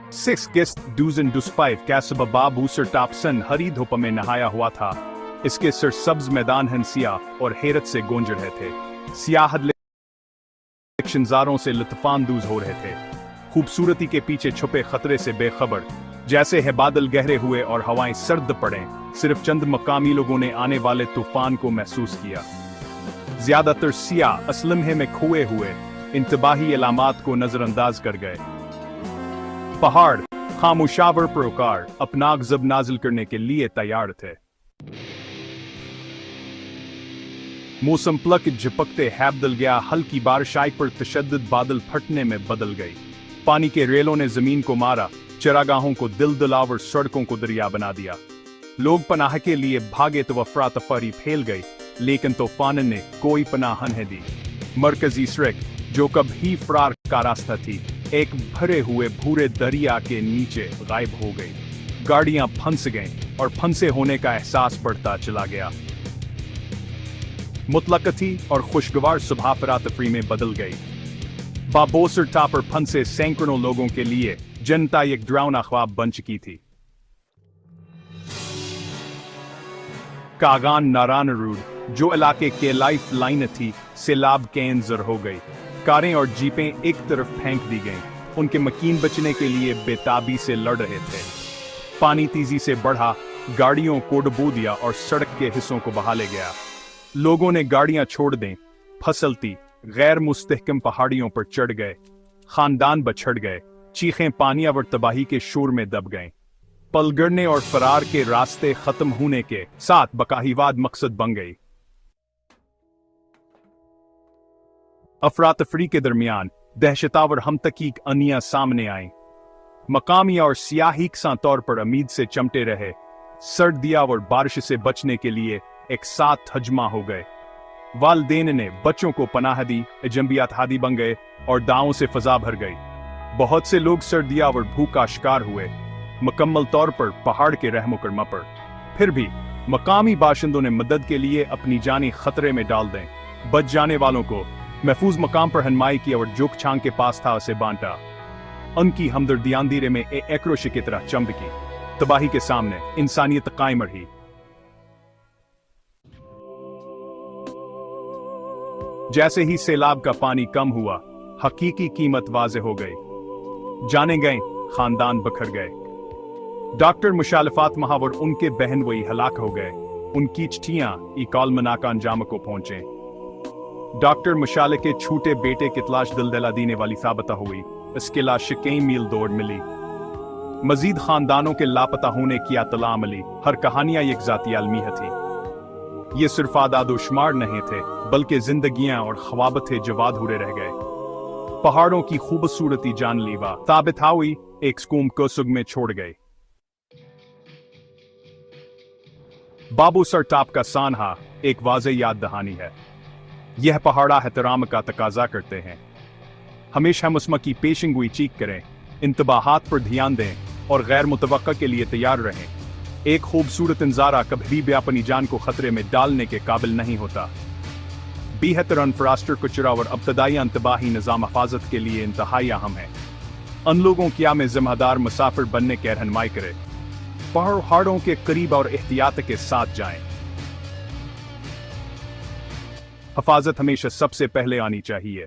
6 Gist Duzen Duspaiv कैसबा बाबू सरटापसन हरी धूप में नहाया हुआ था। इसके सरसब्ज मैदान हंसिया और हैरत से गूंज रहे थे। सियाहत शंजारों से लुत्फानंदोज हो रहे थे, खूबसूरती के पीछे छुपे खतरे से बेखबर। जैसे है बादल गहरे हुए और हवाएं सर्द पड़े, सिर्फ चंद मकामी लोगों ने आने वाले तूफान को महसूस किया। ज्यादातर सियाह असलम्हे में खोए हुए इंतबाही अलामात को नजरअंदाज कर गए। पहाड़ खामोशावर प्रोकार अपना गज़ब नाजिल करने के लिए तैयार थे। मौसम प्लक झपकते है बदल गया। हल्की बारिश आई पर तशद्दुद बादल फटने में बदल गई। पानी के रेलों ने जमीन को मारा, चरागाहों को दिलदलावर सड़कों को दरिया बना दिया। लोग पनाह के लिए भागे तो अफरा तफरी फैल गई, लेकिन तूफान ने कोई पनाह न दी। मरकजी सड़क जो कभी फरार का रास्ता थी, एक भरे हुए भूरे दरिया के नीचे गायब हो गई। गाड़ियां फंस गईं और फंसे होने का एहसास बढ़ता चला गया। मुतलकती और खुशगवार सुबह फरातफरी में बदल गई। बाबोसर टाप पर फंसे सैकड़ों लोगों के लिए जनता एक डरावना ख्वाब बन चुकी थी। कागान नारानरूड जो इलाके के लाइफ लाइन थी, सैलाब के अंजर हो गई। कारें और जीपें एक तरफ फेंक दी गईं। उनके मकीन बचने के लिए बेताबी से लड़ रहे थे। पानी तेजी से बढ़ा, गाड़ियों को डुबो दिया और सड़क के हिस्सों को बहा ले गया। लोगों ने गाड़ियां छोड़ दें, फसलती गैर मुस्तहकम पहाड़ियों पर चढ़ गए। खानदान बछड़ गए, चीखें पानी और तबाही के शोर में दब गईं। पलगड़ने और फरार के रास्ते खत्म होने के साथ बकाहीवाद मकसद बन गई। अफरातफरी के दरमियान दहशतावर हमतकीक अनिया सामने आई। मकामी और सियाही यकसां तौर पर उम्मीद से चमटे रहे। सर्दियां और बारिश से बचने के लिए एक साथ हजमा हो गए। वालदेन ने बच्चों को पनाह दी, जंबियात हादी बन गए और दावों से फजा भर गई। बहुत से लोग सर्दियां और भूख का शिकार हुए, मुकम्मल तौर पर पहाड़ के रहमुकरमा पर। फिर भी मकामी बाशिंदों ने मदद के लिए अपनी जानी खतरे में डाल दें। बच जाने वालों को महफूज मकाम पर हनमाई की और जो छांग के पास था उसे बांटा। उनकी हमदर्दी अंधेरे में एक रोशनी की तरह चमकी। तबाही के सामने इंसानियत कायम रही। जैसे ही सैलाब का पानी कम हुआ, हकीकी कीमत वाज़े हो गई। जाने गए, खानदान बखर गए। डॉक्टर मुशालफात महावर उनके बहन वही हलाक हो गए। उनकी चिट्ठियां इकाल मनाका अंजाम को पहुंचे। डॉक्टर मुशाले के छूटे बेटे की तलाश दिलदला देने वाली साबित हुई। इसके लाश कई मील दौड़ मिली। मजीद खानदानों के लापता होने की इत्तला मिली। हर कहानियां एक जाती अलमीह थी। ये सिर्फ आदादोशुमार नहीं थे, बल्कि जिंदगियां और ख्वाब थे जो अधूरे रह गए। पहाड़ों की खूबसूरती जानलीवा साबित हुई, एक स्कूम को सुग में छोड़ गए। बाबू सर टाप का सानहा एक वाज़े याद दहानी है। यह पहाड़ा एहतराम का तकाजा करते हैं। हमेशा मुस्मा की पेशेंगोई चीक करें, इंतबाहात पर ध्यान दें और गैर मुतवक्का के लिए तैयार रहें। एक खूबसूरत नज़ारा कभी भी अपनी जान को खतरे में डालने के काबिल नहीं होता। बेहतर इंफ्रास्ट्रक्चर और अब्तदाई इंतबाही निज़ाम हिफाजत के लिए इंतहाई अहम है। उन लोगों क्या में जिम्मेदार मुसाफिर बनने की रहनुमाई करें। पहाड़ों के करीब और एहतियात के साथ जाएं। हिफाजत हमेशा सबसे पहले आनी चाहिए।